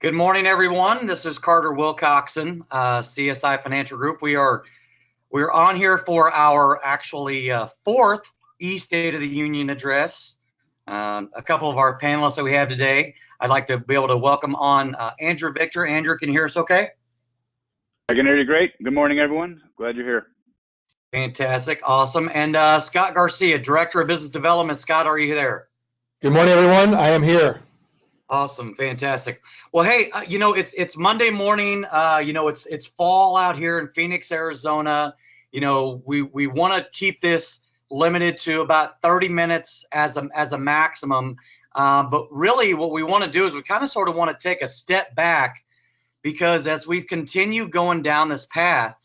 Good morning, everyone. This is Carter Wilcoxon, CSI Financial Group. We're on here for our fourth eState of the Union address. A couple of our panelists that we have today, I'd like to be able to welcome on Andrew Victor. Andrew, can you hear us okay? I can hear you great. Good morning, everyone. Glad you're here. Fantastic. Awesome. And Scott Garcia, Director of Business Development. Scott, are you there? Good morning, everyone. I am here. Awesome, fantastic. Well, hey, it's Monday morning. It's fall out here in Phoenix, Arizona. We want to keep this limited to about 30 minutes as a maximum. But really, what we want to do is we kind of sort of want to take a step back, because as we've continued going down this path,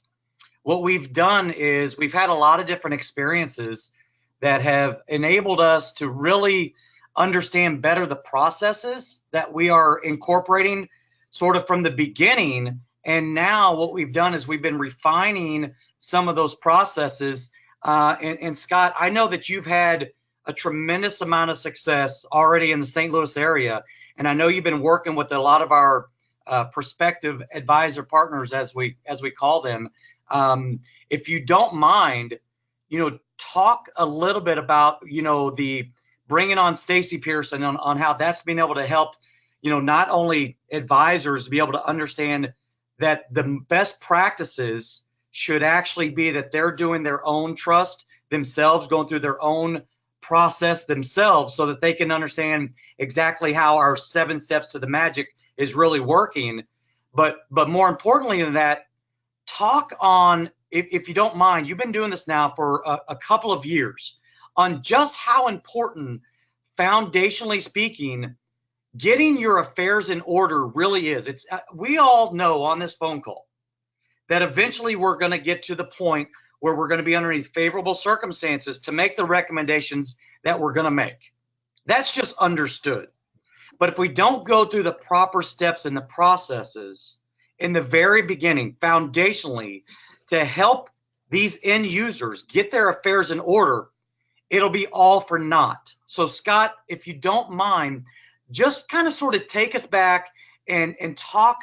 what we've done is we've had a lot of different experiences that have enabled us to really understand better the processes that we are incorporating sort of from the beginning. And now what we've done is we've been refining some of those processes. And Scott, I know that you've had a tremendous amount of success already in the St. Louis area. And I know you've been working with a lot of our prospective advisor partners, as we call them. If you don't mind, talk a little bit about, the bringing on Stacy Pearson on how that's been able to help, not only advisors be able to understand that the best practices should actually be that they're doing their own trust themselves, going through their own process themselves, so that they can understand exactly how our 7 steps to the magic is really working. But more importantly than that, talk on, if you don't mind, you've been doing this now for a couple of years, on just how important, foundationally speaking, getting your affairs in order really is. We all know on this phone call that eventually we're going to get to the point where we're going to be underneath favorable circumstances to make the recommendations that we're going to make. That's just understood. But if we don't go through the proper steps and the processes in the very beginning, foundationally, to help these end users get their affairs in order, it'll be all for naught. So Scott, if you don't mind, just kind of sort of take us back and talk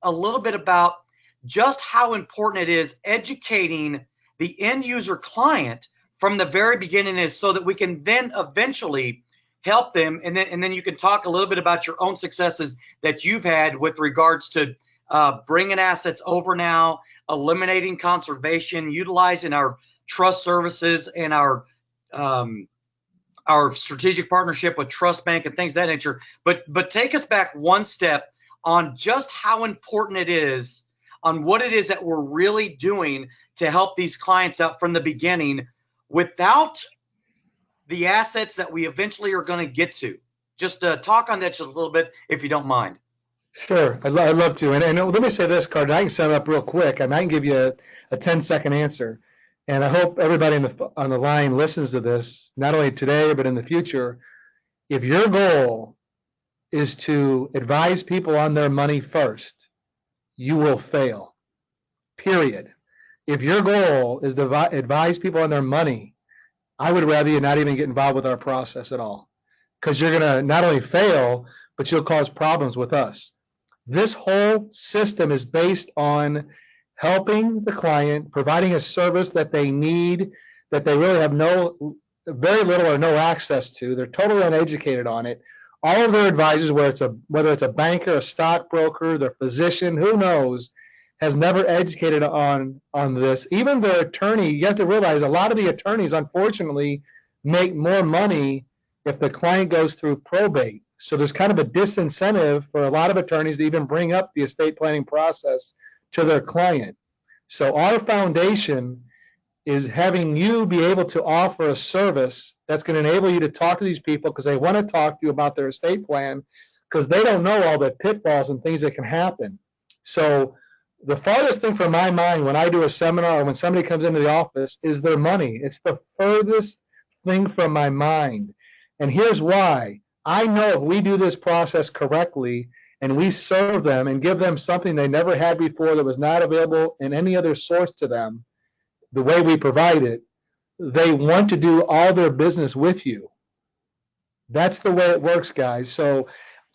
a little bit about just how important it is educating the end user client from the very beginning, is so that we can then eventually help them. And then you can talk a little bit about your own successes that you've had with regards to bringing assets over now, eliminating conservation, utilizing our trust services and our strategic partnership with Trust Bank and things of that nature. But take us back one step on just how important it is, on what it is that we're really doing to help these clients out from the beginning without the assets that we eventually are going to get to. Just talk on that just a little bit, if you don't mind. Sure, I'd love to. And let me say this, Carter, I can sum up real quick. I can give you a 10-second answer. And I hope everybody on the line listens to this, not only today, but in the future. If your goal is to advise people on their money first, you will fail, period. If your goal is to advise people on their money, I would rather you not even get involved with our process at all, because you're going to not only fail, but you'll cause problems with us. This whole system is based on helping the client, providing a service that they need, that they really have very little or no access to. They're totally uneducated on it. All of their advisors, whether it's a banker, a stockbroker, their physician, who knows, has never educated on this. Even the attorney, you have to realize a lot of the attorneys, unfortunately, make more money if the client goes through probate. So there's kind of a disincentive for a lot of attorneys to even bring up the estate planning process to their client. So our foundation is having you be able to offer a service that's going to enable you to talk to these people, because they want to talk to you about their estate plan, because they don't know all the pitfalls and things that can happen. So the farthest thing from my mind when I do a seminar or when somebody comes into the office is their money. It's the furthest thing from my mind. And here's why. I know if we do this process correctly and we serve them and give them something they never had before that was not available in any other source to them, the way we provide it, they want to do all their business with you. That's the way it works, guys. So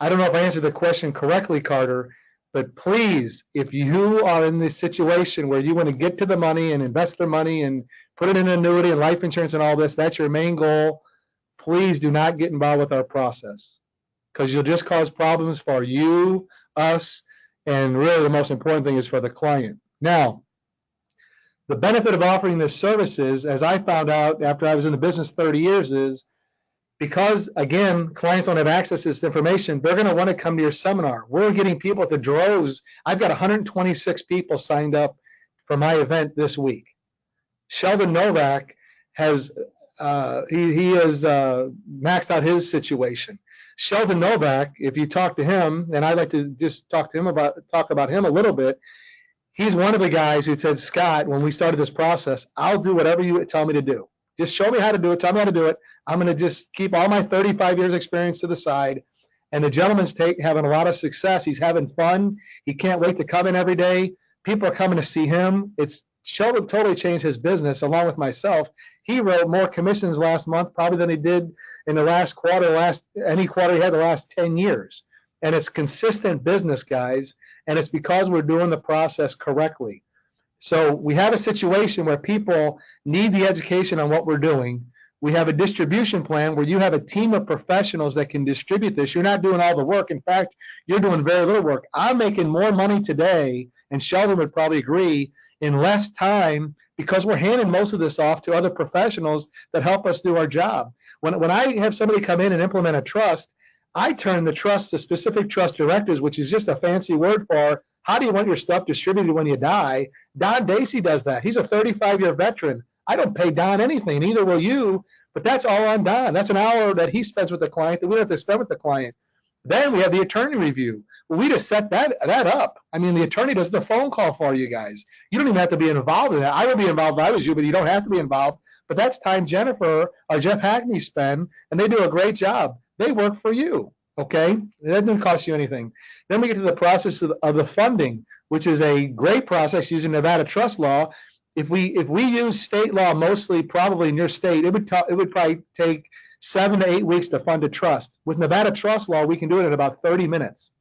I don't know if I answered the question correctly, Carter, but please, if you are in this situation where you want to get to the money and invest their money and put it in annuity and life insurance and all this, that's your main goal, please do not get involved with our process, because you'll just cause problems for you, us, and really the most important thing is for the client. Now, the benefit of offering this service is, as I found out after I was in the business 30 years, is because, again, clients don't have access to this information, they're going to want to come to your seminar. We're getting people at the droves. I've got 126 people signed up for my event this week. Sheldon Novak has he has maxed out his situation. Sheldon Novak, if you talk to him, and I'd like to just talk about him a little bit. He's one of the guys who said, Scott, when we started this process, I'll do whatever you tell me to do. Just show me how to do it. Tell me how to do it. I'm going to just keep all my 35 years experience to the side. And the gentleman's having a lot of success. He's having fun. He can't wait to come in every day. People are coming to see him. Sheldon totally changed his business along with myself. He wrote more commissions last month probably than he did in the last quarter, any quarter he had the last 10 years. And it's consistent business, guys. And it's because we're doing the process correctly. So we have a situation where people need the education on what we're doing. We have a distribution plan where you have a team of professionals that can distribute this. You're not doing all the work. In fact, you're doing very little work. I'm making more money today, and Sheldon would probably agree, in less time because we're handing most of this off to other professionals that help us do our job. When I have somebody come in and implement a trust, I turn the trust to specific trust directors, which is just a fancy word for how do you want your stuff distributed when you die. Don Dacey does that. He's a 35-year veteran. I don't pay Don anything, neither will you, but that's all on Don. That's an hour that he spends with the client that we don't have to spend with the client. Then we have the attorney review. Well, we just set that up. I mean, the attorney does the phone call for you guys. You don't even have to be involved in that. I would be involved if I was you, but you don't have to be involved. But that's time Jennifer or Jeff Hackney spend, and they do a great job. They work for you, okay? That doesn't cost you anything. Then we get to the process of the funding, which is a great process using Nevada trust law. If we use state law mostly, probably in your state, it would probably take 7 to 8 weeks to fund a trust. With Nevada trust law, we can do it in about 30 minutes.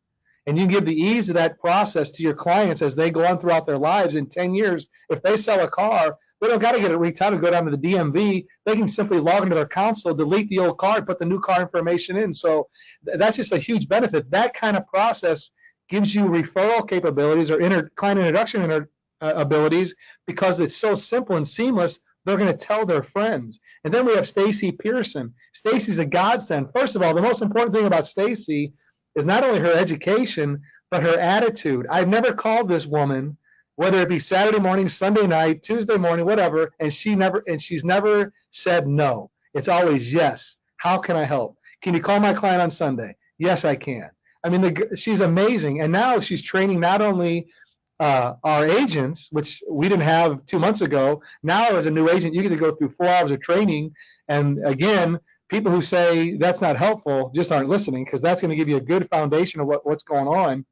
And you can give the ease of that process to your clients as they go on throughout their lives. In 10 years, if they sell a car, they don't got to get it retitled, go down to the DMV. They can simply log into their console, delete the old car, put the new car information in. So that's just a huge benefit. That kind of process gives you referral capabilities or client introduction abilities because it's so simple and seamless. They're going to tell their friends. And then we have Stacy Pearson. Stacy's a godsend. First of all, the most important thing about Stacy is not only her education, but her attitude. I've never called this woman, whether it be Saturday morning, Sunday night, Tuesday morning, whatever, and she's never said no. It's always yes. How can I help? Can you call my client on Sunday? Yes, I can. I mean, she's amazing. And now she's training not only our agents, which we didn't have 2 months ago. Now, as a new agent, you get to go through 4 hours of training. And again, people who say that's not helpful just aren't listening, because that's going to give you a good foundation of what's going on.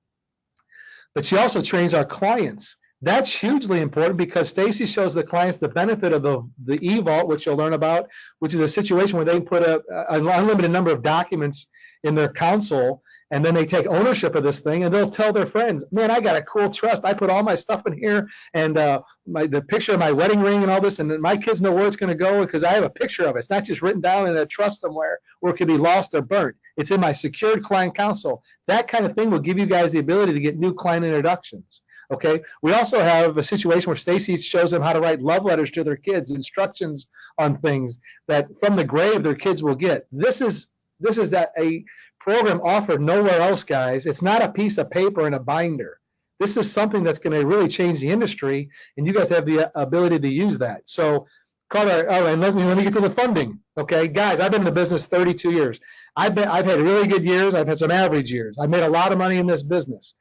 But she also trains our clients. That's hugely important because Stacy shows the clients the benefit of the eVault, which you'll learn about, which is a situation where they put an unlimited number of documents in their console, and then they take ownership of this thing, and they'll tell their friends, man, I got a cool trust. I put all my stuff in here, and the picture of my wedding ring and all this, and my kids know where it's going to go because I have a picture of it. It's not just written down in a trust somewhere where it could be lost or burnt. It's in my secured client console. That kind of thing will give you guys the ability to get new client introductions. Okay. We also have a situation where Stacy shows them how to write love letters to their kids, instructions on things that from the grave their kids will get. This is a program offered nowhere else, guys. It's not a piece of paper in a binder. This is something that's going to really change the industry, and you guys have the ability to use that. So, Carter, all right, let me get to the funding. Okay, guys, I've been in the business 32 years. I've had really good years. I've had some average years. I've made a lot of money in this business.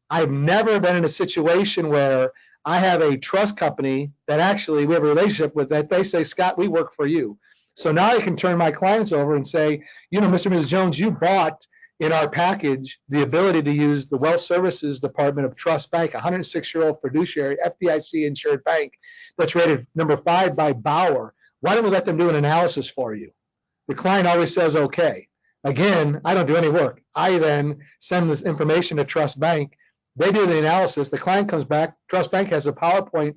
I've never been in a situation where I have a trust company that actually we have a relationship with that they say, Scott, we work for you. So now I can turn my clients over and say, you know, Mr. and Mrs. Jones, you bought in our package the ability to use the Wealth Services Department of Trust Bank, a 106-year-old fiduciary FDIC insured bank that's rated number 5 by Bauer. Why don't we let them do an analysis for you? The client always says, okay. Again, I don't do any work. I then send this information to Trust Bank. They do the analysis. The client comes back. Trust Bank has a PowerPoint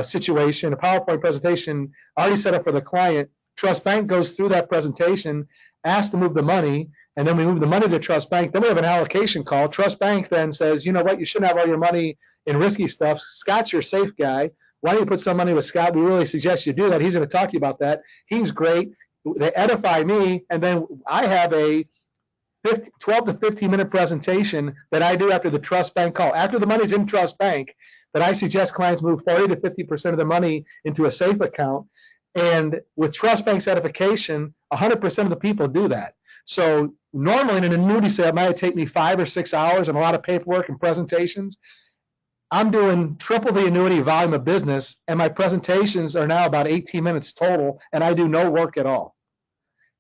situation, a PowerPoint presentation already set up for the client. Trust Bank goes through that presentation, asks to move the money, and then we move the money to Trust Bank. Then we have an allocation call. Trust Bank then says, you know what, you shouldn't have all your money in risky stuff. Scott's your safe guy. Why don't you put some money with Scott? We really suggest you do that. He's going to talk to you about that. He's great. They edify me, and then I have a 12 to 15-minute presentation that I do after the Trust Bank call. After the money's in Trust Bank, that I suggest clients move 40 to 50% of the money into a safe account. And with Trust Bank certification, 100% of the people do that. So normally in an annuity sale, it might take me 5 or 6 hours and a lot of paperwork and presentations. I'm doing triple the annuity volume of business, and my presentations are now about 18 minutes total, and I do no work at all.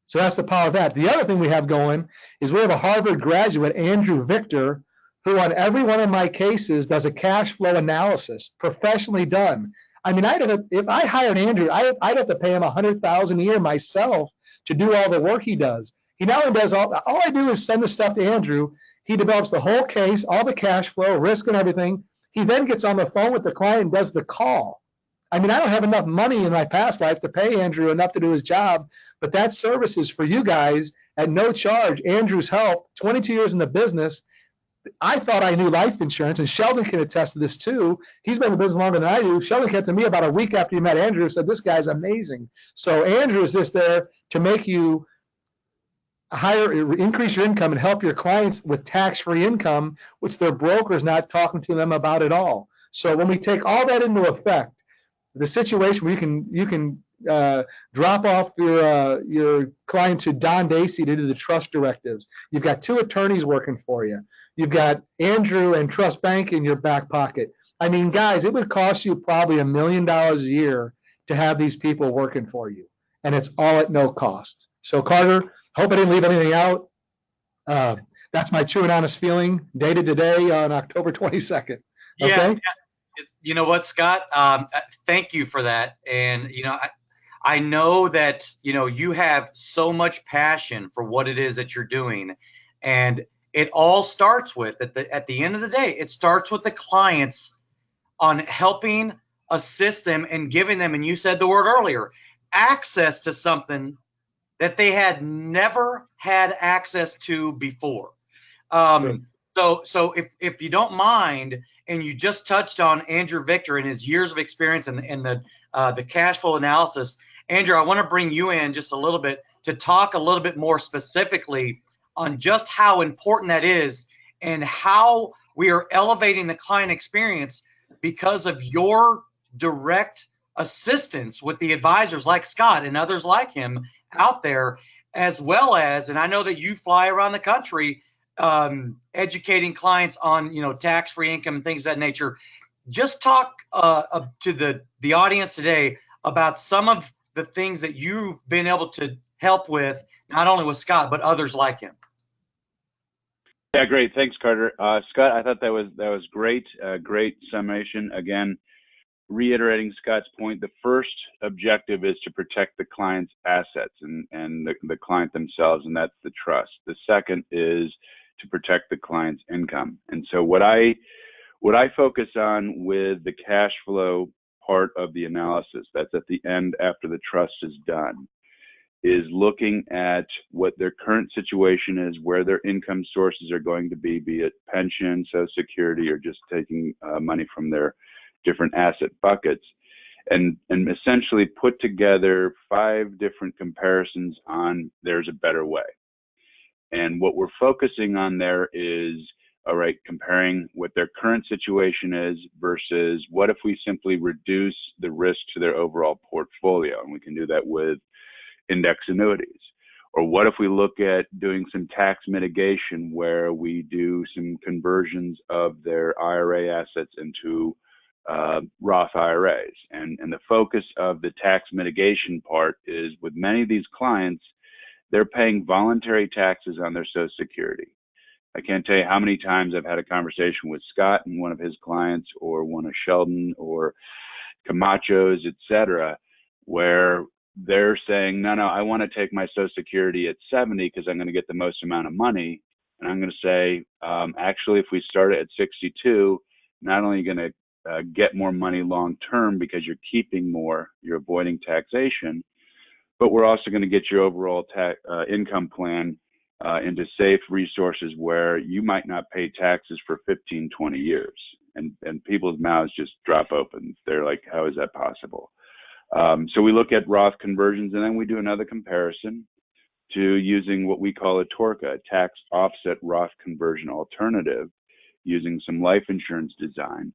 So that's the power of that. The other thing we have going is we have a Harvard graduate, Andrew Victor, who on every one of my cases does a cash flow analysis, professionally done. I mean, if I hired Andrew, I'd have to pay him $100,000 a year myself to do all the work he does. He not only does all I do is send the stuff to Andrew. He develops the whole case, all the cash flow, risk, and everything. He then gets on the phone with the client and does the call. I mean, I don't have enough money in my past life to pay Andrew enough to do his job, but that service is for you guys at no charge. Andrew's help, 22 years in the business. I thought I knew life insurance, and Sheldon can attest to this too. He's been in the business longer than I do. Sheldon came to me about a week after he met Andrew and said, this guy's amazing. So Andrew is just there to make you increase your income and help your clients with tax-free income, which their broker is not talking to them about at all. So when we take all that into effect, the situation where you can drop off your client to Don Dacey to do the trust directives. You've got 2 attorneys working for you. You've got Andrew and Trust Bank in your back pocket. I mean, guys, it would cost you probably $1 million a year to have these people working for you, and it's all at no cost. So Carter, hope I didn't leave anything out. That's my true and honest feeling, dated today on October 22nd. Okay? Yeah. You know what, Scott? Thank you for that. And, I know that, you have so much passion for what it is that you're doing. And it all starts with, at the end of the day, it starts with the clients on helping assist them and giving them, and you said the word earlier, access to something that they had never had access to before. Sure. So if you don't mind, and you just touched on Andrew Victor and his years of experience in the cash flow analysis, Andrew, I want to bring you in just a little bit to talk a little bit more specifically on just how important that is and how we are elevating the client experience because of your direct assistance with the advisors like Scott and others like him out there, as well as, and I know that you fly around the country educating clients on, tax-free income and things of that nature. Just talk to the audience today about some of the things that you've been able to help with, not only with Scott, but others like him. Yeah, great. Thanks, Carter. Scott, I thought that was great. Great summation. Again, reiterating Scott's point, the first objective is to protect the client's assets and the client themselves, and that's the trust. The second is to protect the client's income. And so what I focus on with the cash flow part of the analysis, that's at the end after the trust is done, is looking at what their current situation is, where their income sources are going to be it pension, Social Security, or just taking money from their different asset buckets, and essentially put together 5 different comparisons on there's a better way. And what we're focusing on there is, all right, comparing what their current situation is versus what if we simply reduce the risk to their overall portfolio, and we can do that with index annuities. Or what if we look at doing some tax mitigation where we do some conversions of their IRA assets into Roth IRAs. And the focus of the tax mitigation part is with many of these clients, they're paying voluntary taxes on their Social Security. I can't tell you how many times I've had a conversation with Scott and one of his clients, or one of Sheldon or Camacho's, et cetera, where they're saying, no, I want to take my Social Security at 70 because I'm going to get the most amount of money. And I'm going to say, actually, if we start it at 62, not only are you going to get more money long term because you're keeping more, you're avoiding taxation, but we're also going to get your overall income plan into safe resources where you might not pay taxes for 15, 20 years. And people's mouths just drop open. They're like, how is that possible? So we look at Roth conversions, and then we do another comparison to using what we call a TORCA, a tax offset Roth conversion alternative, using some life insurance design.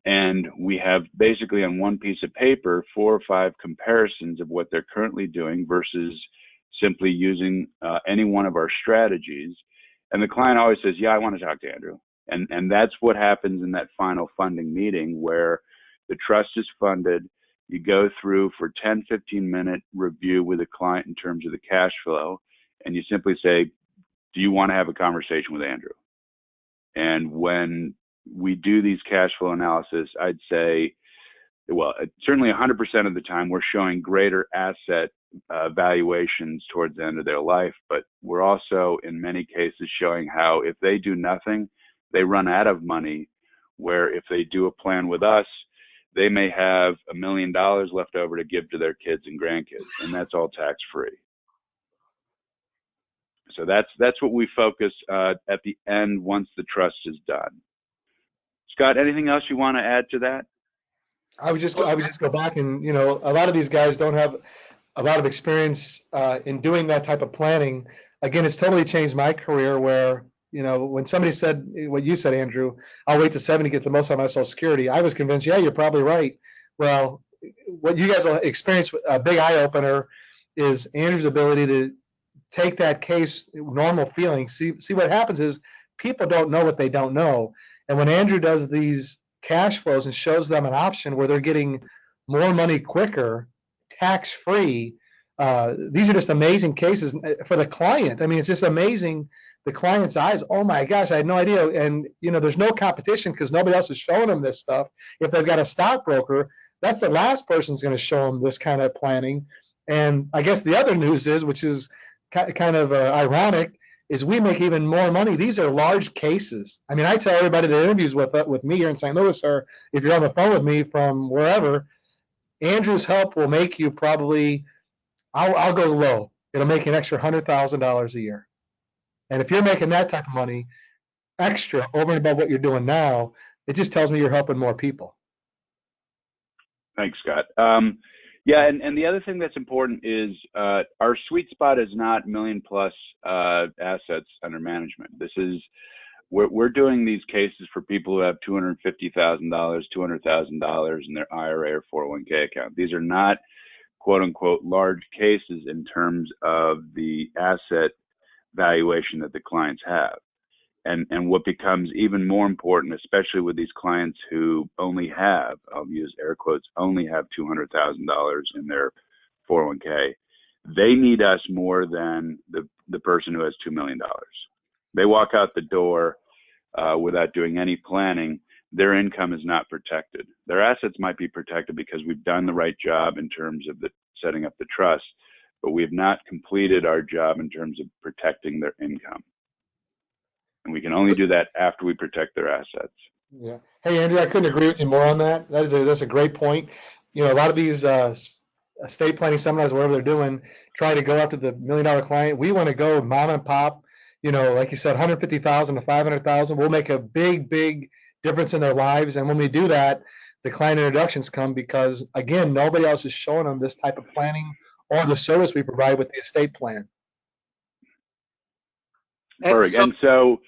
And we have basically on one piece of paper 4 or 5 comparisons of what they're currently doing versus simply using any one of our strategies. And the client always says, yeah, I want to talk to Andrew. And that's what happens in that final funding meeting where the trust is funded. You go through for 10, 15-minute review with the client in terms of the cash flow. And you simply say, do you want to have a conversation with Andrew? And when we do these cash flow analysis, I'd say, well, certainly 100% of the time we're showing greater asset valuations towards the end of their life, but we're also in many cases showing how if they do nothing, they run out of money, where if they do a plan with us, they may have $1 million left over to give to their kids and grandkids, and that's all tax-free. So that's what we focus at the end once the trust is done. Scott, anything else you want to add to that? I would just go back and, a lot of these guys don't have a lot of experience in doing that type of planning. Again, it's totally changed my career where, when somebody said what you said, Andrew, I'll wait to 70 to get the most out of my Social Security, I was convinced, yeah, you're probably right. Well, what you guys will experience, a big eye opener, is Andrew's ability to take that case, normal feeling. See what happens is people don't know what they don't know. And when Andrew does these cash flows and shows them an option where they're getting more money quicker, tax-free, these are just amazing cases for the client. I mean, it's just amazing. The client's eyes, oh my gosh, I had no idea. And, there's no competition because nobody else is showing them this stuff. If they've got a stockbroker, that's the last person's going to show them this kind of planning. And I guess the other news is, which is kind of ironic, is we make even more money. These are large cases. I mean, I tell everybody that interviews with me here in St. Louis, or if you're on the phone with me from wherever, Andrew's help will make you probably, I'll go low. It'll make you an extra $100,000 a year. And if you're making that type of money extra over and above what you're doing now, it just tells me you're helping more people. Thanks, Scott. Yeah, and the other thing that's important is our sweet spot is not million plus assets under management. This is, we're doing these cases for people who have $250,000, $200,000 in their IRA or 401k account. These are not quote unquote large cases in terms of the asset valuation that the clients have. And what becomes even more important, especially with these clients who only have, I'll use air quotes, only have $200,000 in their 401k, they need us more than the person who has $2 million. They walk out the door without doing any planning. Their income is not protected. Their assets might be protected because we've done the right job in terms of setting up the trust, but we have not completed our job in terms of protecting their income. And we can only do that after we protect their assets. Yeah. Hey, Andrew, I couldn't agree with you more on that. That's a great point. A lot of these estate planning seminars, whatever they're doing, try to go after the $1 million client. We want to go mom and pop, like you said, 150,000 to 500,000. We'll make a big difference in their lives. And when we do that, the client introductions come because, again, nobody else is showing them this type of planning or the service we provide with the estate plan. Perfect. And so,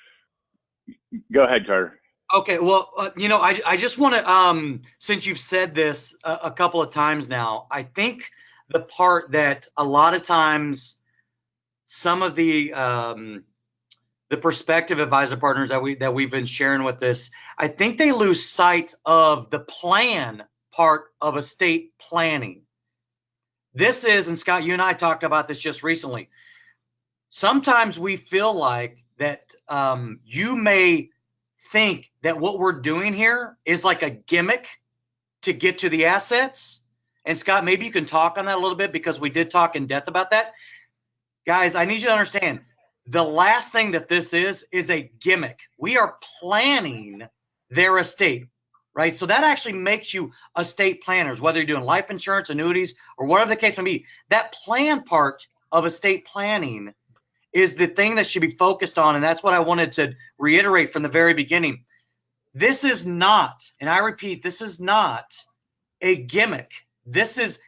go ahead, Carter. Okay, well, I just want to, since you've said this a couple of times now, I think the part that a lot of times some of the prospective advisor partners that we've been sharing with this, I think they lose sight of the plan part of estate planning. This is, and Scott, you and I talked about this just recently. Sometimes we feel like that you may think that what we're doing here is like a gimmick to get to the assets. And Scott, maybe you can talk on that a little bit because we did talk in depth about that. Guys, I need you to understand the last thing that this is a gimmick. We are planning their estate, right? So that actually makes you estate planners, whether you're doing life insurance, annuities, or whatever the case may be. That plan part of estate planning is the thing that should be focused on. And that's what I wanted to reiterate from the very beginning. This is not, and I repeat, this is not a gimmick. This is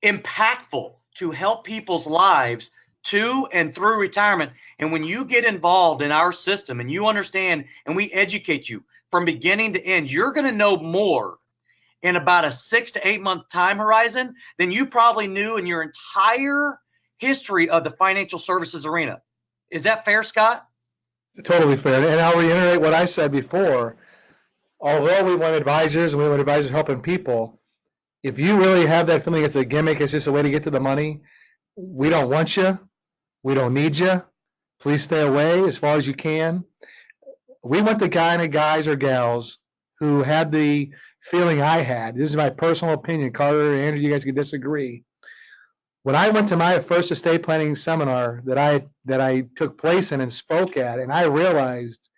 impactful to help people's lives to and through retirement. And when you get involved in our system and you understand and we educate you from beginning to end, you're going to know more in about a 6 to 8 month time horizon than you probably knew in your entire history of the financial services arena. Is that fair, Scott? Totally fair. And I'll reiterate what I said before. Although we want advisors and we want advisors helping people, if you really have that feeling it's a gimmick, it's just a way to get to the money, we don't want you. We don't need you. Please stay away as far as you can. We want the kind of guys or gals who had the feeling I had. This is my personal opinion. Carter and Andrew, you guys can disagree. When I went to my first estate planning seminar that I took place in and spoke at, and I realized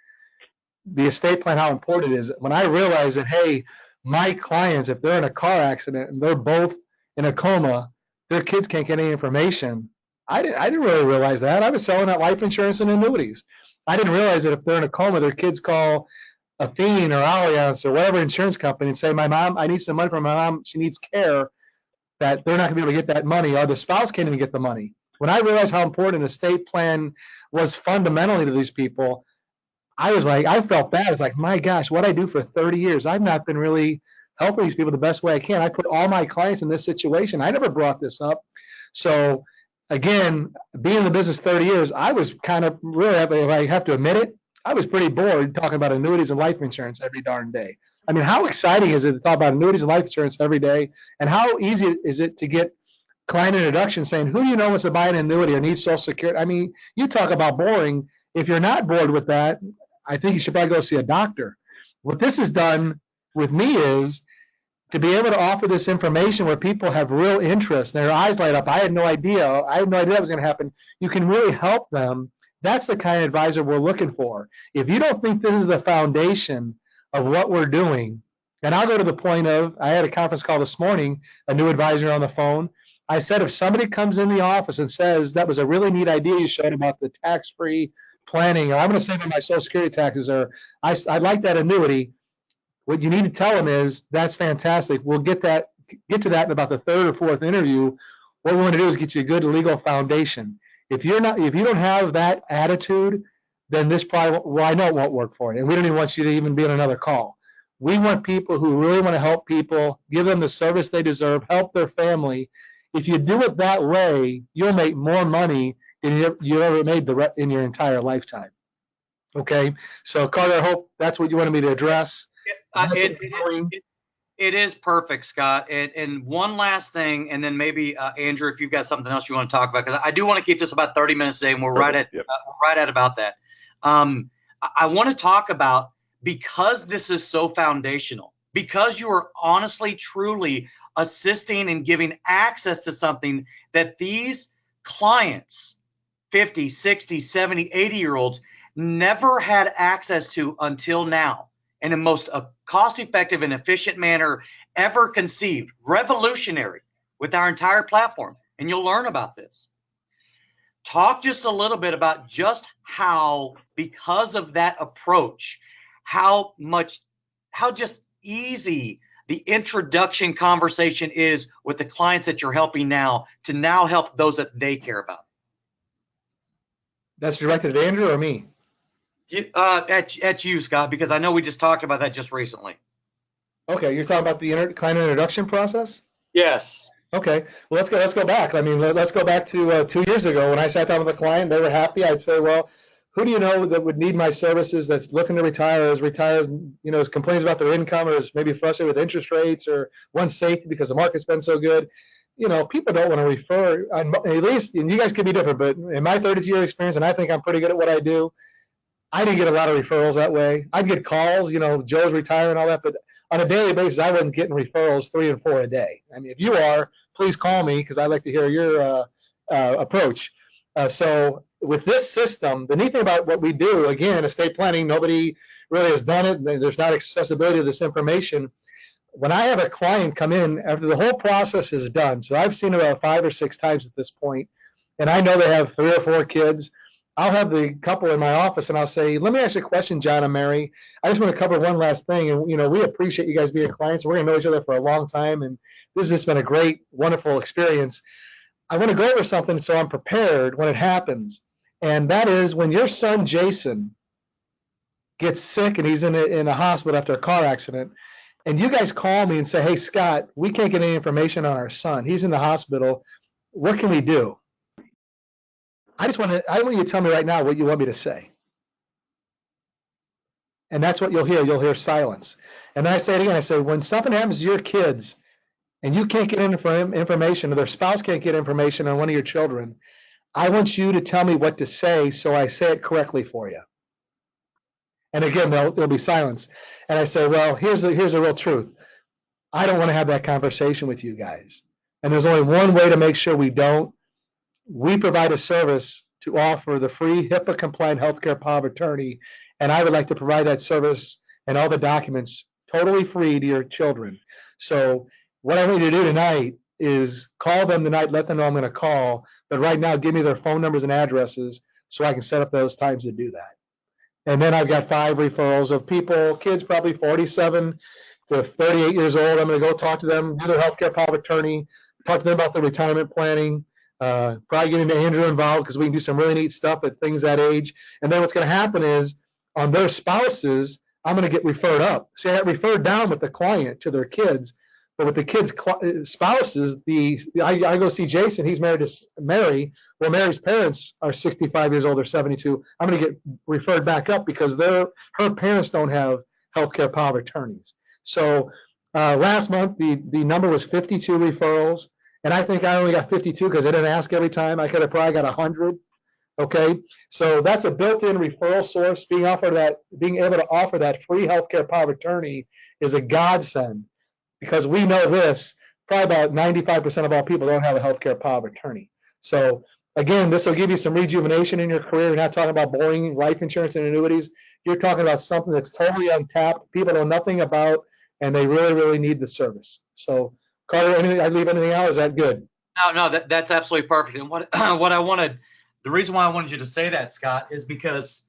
the estate plan, how important it is. When I realized that, hey, my clients, if they're in a car accident and they're both in a coma, their kids can't get any information. I didn't really realize that. I was selling out life insurance and annuities. I didn't realize that if they're in a coma, their kids call Athene or Allianz or whatever insurance company and say, my mom, I need some money from my mom. She needs care. That they're not going to be able to get that money, or the spouse can't even get the money. When I realized how important an estate plan was fundamentally to these people, I felt bad. It's like, my gosh, what I do for 30 years, I've not been really helping these people the best way I can. I put all my clients in this situation. I never brought this up. So again, being in the business 30 years, I was kind of really, if I have to admit it, I was pretty bored talking about annuities and life insurance every darn day. I mean, how exciting is it to talk about annuities and life insurance every day? And how easy is it to get client introduction saying, who do you know wants to buy an annuity or needs Social Security? I mean, you talk about boring. If you're not bored with that, I think you should probably go see a doctor. What this has done with me is to be able to offer this information where people have real interest, their eyes light up. I had no idea that was going to happen. You can really help them. That's the kind of advisor we're looking for. If you don't think this is the foundation of what we're doing, and I'll go to the point of, I had a conference call this morning, a new advisor on the phone. I said, if somebody comes in the office and says, that was a really neat idea you showed about the tax-free planning, or I'm going to save on my Social Security taxes, or I like that annuity, what you need to tell them is, that's fantastic. We'll get to that in about the third or fourth interview. What we want to do is get you a good legal foundation. If you don't have that attitude, then this probably, well, I know it won't work for you. And we don't even want you to even be on another call. We want people who really want to help people, give them the service they deserve, help their family. If you do it that way, you'll make more money than you ever made in your entire lifetime. Okay? So, Carter, I hope that's what you wanted me to address. It is perfect, Scott. And one last thing, and then maybe Andrew, if you've got something else you want to talk about, because I do want to keep this about 30 minutes today, and we're right at about that. I want to talk about, because this is so foundational, because you are honestly, truly assisting and giving access to something that these clients, 50, 60, 70, 80-year-olds, never had access to until now, in the most cost-effective and efficient manner ever conceived, revolutionary with our entire platform. And you'll learn about this. Talk just a little bit about just how, because of that approach, how just easy the introduction conversation is with the clients that you're helping now to now help those that they care about. That's directed at Andrew or me? At you, Scott, because I know we just talked about that just recently. Okay, you're talking about the client introduction process? Yes. Okay, well, let's go back. I mean, let's go back to 2 years ago when I sat down with a client. They were happy. I'd say, well, who do you know that would need my services, that's looking to retire, is complains about their income, or is maybe frustrated with interest rates, or wants safety because the market's been so good? People don't want to refer, at least, and you guys could be different, but in my 30-year experience, and I think I'm pretty good at what I do, I didn't get a lot of referrals that way. I'd get calls, Joe's retiring and all that, but on a daily basis, I wasn't getting referrals 3 and 4 a day. I mean, if you are, please call me because I'd like to hear your approach. So with this system, the neat thing about what we do, again, estate planning, nobody really has done it. There's not accessibility to this information. When I have a client come in after the whole process is done, so I've seen about 5 or 6 times at this point, and I know they have 3 or 4 kids, I'll have the couple in my office and I'll say, let me ask you a question, John and Mary. I just want to cover one last thing. And, we appreciate you guys being clients. We're going to know each other for a long time. And this has just been a great, wonderful experience. I want to go over something so I'm prepared when it happens. And that is when your son, Jason, gets sick and he's in a hospital after a car accident, and you guys call me and say, hey, Scott, we can't get any information on our son. He's in the hospital. What can we do? I want you to tell me right now what you want me to say. And that's what you'll hear. You'll hear silence. And then I say it again. I say, when something happens to your kids and you can't get information, or their spouse can't get information on one of your children, I want you to tell me what to say so I say it correctly for you. And again, there'll be silence. And I say, well, here's the real truth. I don't want to have that conversation with you guys. And there's only one way to make sure we don't. We provide a service to offer the free HIPAA-compliant healthcare power of attorney, and I would like to provide that service and all the documents totally free to your children. So what I want you to do tonight is call them tonight, let them know I'm going to call, but right now give me their phone numbers and addresses so I can set up those times to do that. And then I've got 5 referrals of people, kids probably 47 to 38 years old. I'm going to go talk to them, do their healthcare power of attorney, talk to them about their retirement planning, probably get into Andrew involved because we can do some really neat stuff at things that age. And then what's going to happen is on their spouses, I'm going to get referred up. See, I got referred down with the client to their kids, but with the kids' spouses, I go see Jason. He's married to Mary. Well, Mary's parents are 65 years old or 72. I'm going to get referred back up because her parents don't have healthcare power of attorneys. So last month, the number was 52 referrals. And I think I only got 52 because I didn't ask every time. I could have probably got 100. Okay, so that's a built-in referral source. Being able to offer that free healthcare power of attorney is a godsend because we know this. Probably about 95% of all people don't have a healthcare power of attorney. So again, this will give you some rejuvenation in your career. You're not talking about boring life insurance and annuities. You're talking about something that's totally untapped. People know nothing about, and they really, really need the service. So. Carter, I leave anything out? Is that good? No, that's absolutely perfect. And what I wanted, the reason why I wanted you to say that, Scott, is because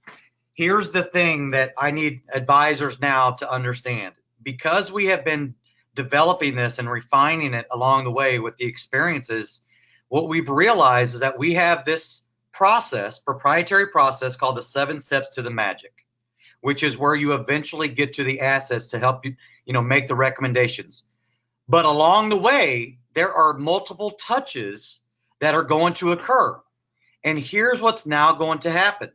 here's the thing that I need advisors now to understand. Because we have been developing this and refining it along the way with the experiences, what we've realized is that we have this proprietary process called the 7 steps to the magic, which is where you eventually get to the assets to help you, make the recommendations. But along the way, there are multiple touches that are going to occur. And here's what's now going to happen.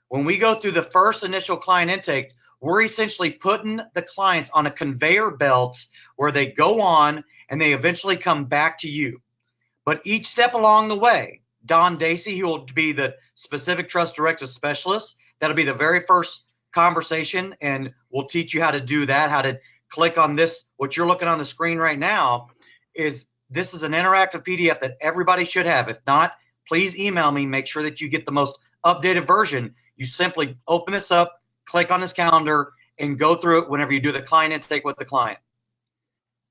When we go through the first initial client intake, we're essentially putting the clients on a conveyor belt where they go on and they eventually come back to you. But each step along the way, Don Dacey, who will be the specific trust directive specialist, that'll be the very first conversation, and we'll teach you how to do that, how to click on this. What you're looking on the screen right now is this is an interactive PDF that everybody should have. If not, please email me. Make sure that you get the most updated version. You simply open this up, click on his calendar, and go through it whenever you do the client intake with the client.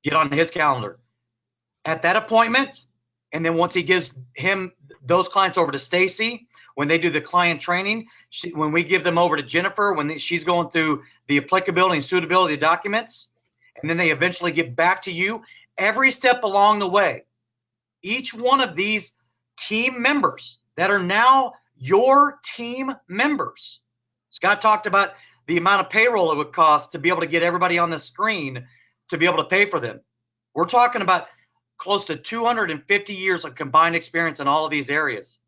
Get on his calendar. At that appointment, and then once he gives those clients over to Stacy, when they do the client training, when we give them over to Jennifer, she's going through the applicability and suitability of documents, and then they eventually get back to you. Every step along the way, each one of these team members that are now your team members. Scott talked about the amount of payroll it would cost to be able to get everybody on the screen to be able to pay for them. We're talking about close to 250 years of combined experience in all of these areas,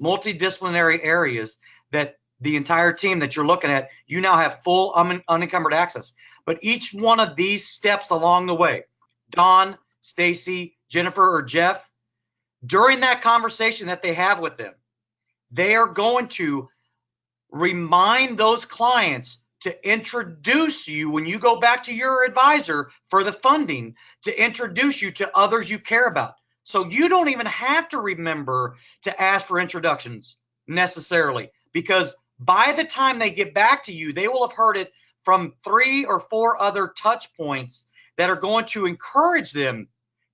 multidisciplinary areas that the entire team that you're looking at, you now have full unencumbered access. But each one of these steps along the way, Don, Stacy, Jennifer, or Jeff, during that conversation that they have with them, they are going to remind those clients to introduce you when you go back to your advisor for the funding, to introduce you to others you care about. So you don't even have to remember to ask for introductions necessarily, because by the time they get back to you, they will have heard it from 3 or 4 other touch points that are going to encourage them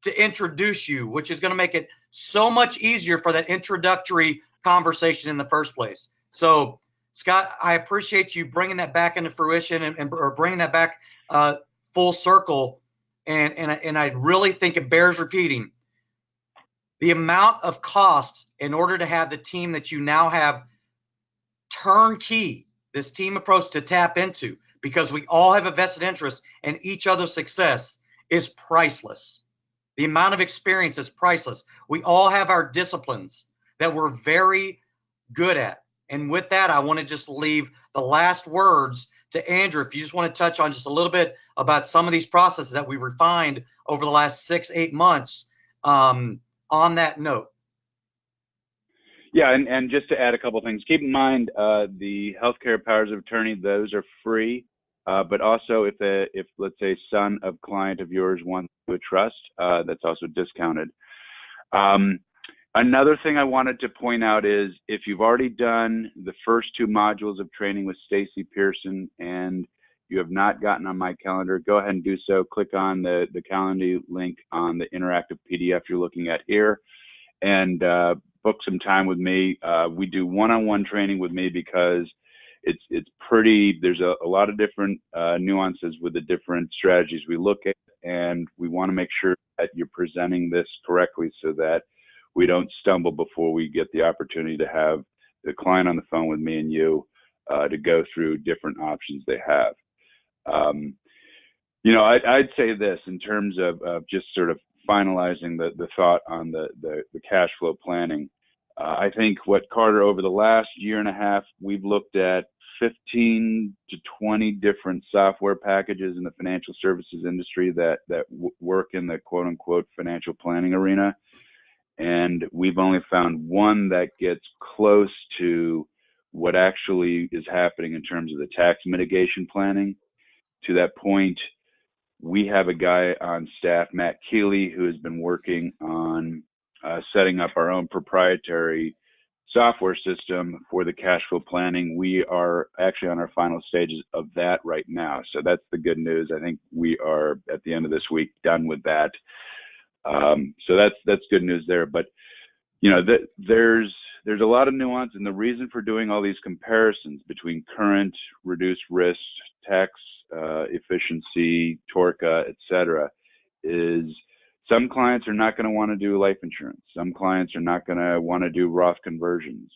to introduce you, which is going to make it so much easier for that introductory conversation in the first place. So, Scott, I appreciate you bringing that back into fruition or bringing that back full circle. And I really think it bears repeating. The amount of cost in order to have the team that you now have turnkey, this team approach to tap into, because we all have a vested interest in each other's success, is priceless. The amount of experience is priceless. We all have our disciplines that we're very good at. And with that, I want to just leave the last words to Andrew. If you just want to touch on just a little bit about some of these processes that we've refined over the last 6-8 months on that note. Yeah, and just to add a couple of things, keep in mind the healthcare powers of attorney; those are free. But also, if let's say son of client of yours wants to a trust, that's also discounted. Another thing I wanted to point out is if you've already done the first 2 modules of training with Stacy Pearson and you have not gotten on my calendar, go ahead and do so. Click on the Calendly link on the interactive PDF you're looking at here, and book some time with me. We do one-on-one training with me because it's pretty, there's a lot of different nuances with the different strategies we look at, and we want to make sure that you're presenting this correctly so that we don't stumble before we get the opportunity to have the client on the phone with me and you to go through different options they have. You know, I'd say this in terms of just sort of finalizing the thought on the cash flow planning. I think what Carter, over the last year and a half, we've looked at 15 to 20 different software packages in the financial services industry that work in the quote unquote financial planning arena. And we've only found one that gets close to what actually is happening in terms of the tax mitigation planning. To that point, we have a guy on staff, Matt Keeley, who has been working on setting up our own proprietary software system for the cash flow planning. We are actually on our final stages of that right now. So that's the good news. I think we are at the end of this week done with that. So that's good news there. But you know, there's a lot of nuance, and the reason for doing all these comparisons between current, reduced risk, tax efficiency, TORCA, et cetera, is some clients are not going to want to do life insurance. Some clients are not going to want to do Roth conversions.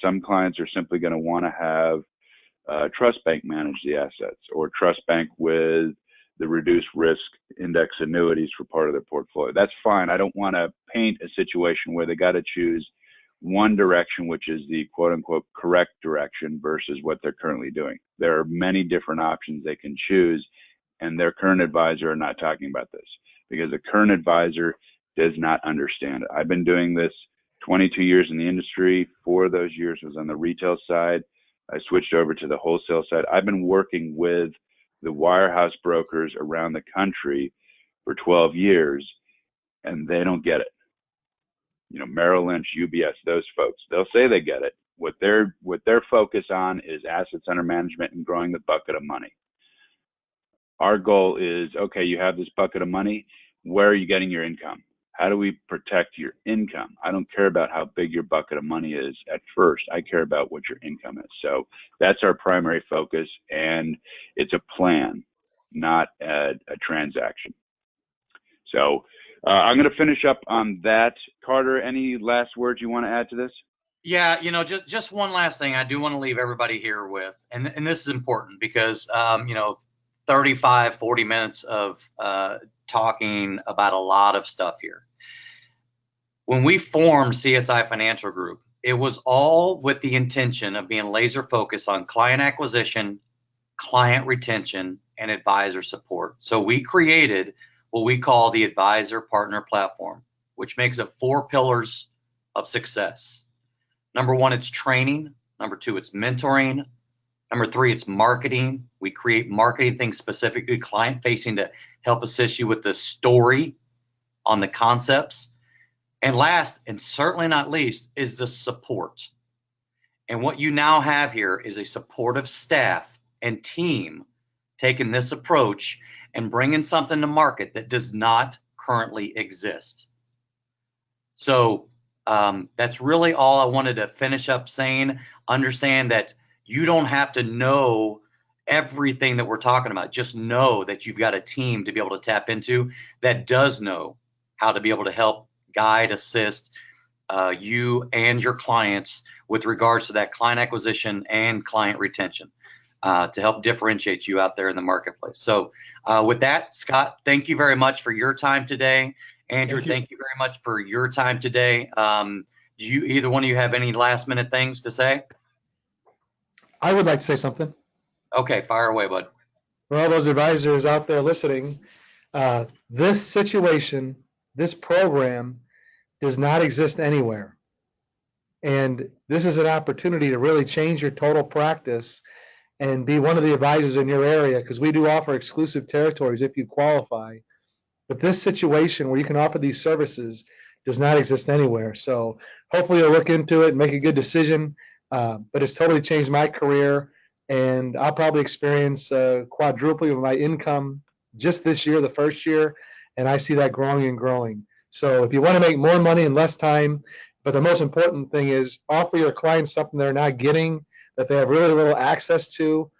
Some clients are simply going to want to have trust bank manage the assets, or trust bank with the reduced risk index annuities for part of their portfolio. That's fine. I don't want to paint a situation where they got to choose one direction, which is the quote unquote correct direction, versus what they're currently doing. There are many different options they can choose, and their current advisor are not talking about this because the current advisor does not understand it. I've been doing this 22 years in the industry. 4 of those years was on the retail side. I switched over to the wholesale side. I've been working with the wirehouse brokers around the country for 12 years, and they don't get it. You know, Merrill Lynch, UBS, those folks, they'll say they get it. What they're focused on is assets under management and growing the bucket of money. Our goal is, okay, you have this bucket of money. Where are you getting your income? How do we protect your income? I don't care about how big your bucket of money is at first. I care about what your income is. So that's our primary focus, and it's a plan, not a transaction. So I'm going to finish up on that. Carter, any last words you want to add to this? Yeah, you know, just one last thing I do want to leave everybody here with, and this is important because, you know, 35, 40 minutes of talking about a lot of stuff here. When we formed CSI Financial Group, it was all with the intention of being laser focused on client acquisition, client retention, and advisor support. So we created what we call the Advisor Partner Platform, which makes up 4 pillars of success. Number 1, it's training. Number 2, it's mentoring. Number three, it's marketing. We create marketing things specifically client facing to help assist you with the story on the concepts. And last, and certainly not least, is the support. And what you now have here is a supportive staff and team taking this approach and bringing something to market that does not currently exist. So that's really all I wanted to finish up saying. Understand that you don't have to know everything that we're talking about. Just know that you've got a team to be able to tap into that does know how to be able to help guide, assist you and your clients with regards to that client acquisition and client retention to help differentiate you out there in the marketplace. So with that, Scott, thank you very much for your time today. Andrew, thank you very much for your time today. Do you, either one of you have any last minute things to say? I would like to say something. Okay, fire away, bud. For all those advisors out there listening, this situation, this program does not exist anywhere. And this is an opportunity to really change your total practice and be one of the advisors in your area, because we do offer exclusive territories if you qualify. But this situation where you can offer these services does not exist anywhere. So hopefully you'll look into it and make a good decision. But it's totally changed my career, and I'll probably experience quadrupling of my income just this year, the first year, and I see that growing and growing. So if you want to make more money in less time, but the most important thing is offer your clients something they're not getting, that they have really little access to,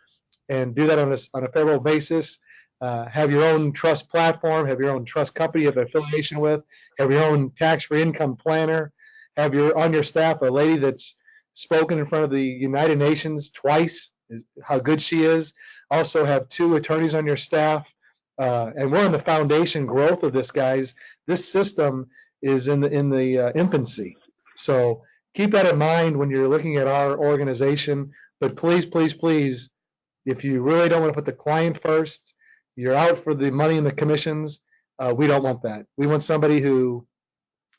and do that on a favorable basis. Have your own trust platform, have your own trust company you have an affiliation with, have your own tax-free income planner, have on your staff a lady that's spoken in front of the United Nations twice, how good she is. Also have 2 attorneys on your staff. And we're in the foundation growth of this, guys. This system is in the infancy. So keep that in mind when you're looking at our organization. But please, please, please, if you really don't want to put the client first, you're out for the money and the commissions, we don't want that. We want somebody who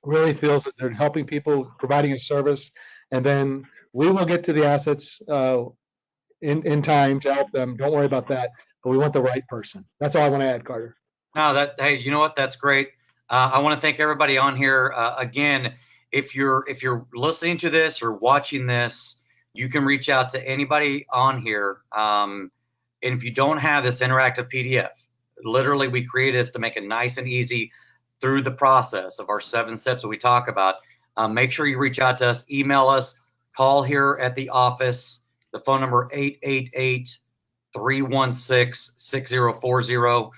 really feels that they're helping people, providing a service, and then we will get to the assets in time to help them. Don't worry about that. But we want the right person. That's all I want to add, Carter. No, hey, you know what? That's great. I want to thank everybody on here. Again, if you're listening to this or watching this, you can reach out to anybody on here. And if you don't have this interactive PDF, literally we created this to make it nice and easy through the process of our 7 steps that we talk about. Make sure you reach out to us, email us, call here at the office. The phone number 888-316-6040.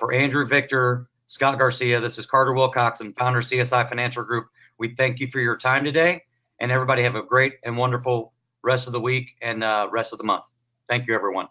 For Andrew Victor, Scott Garcia, this is Carter Wilcoxon, founder CSI Financial Group. We thank you for your time today, and everybody have a great and wonderful rest of the week and rest of the month. Thank you, everyone.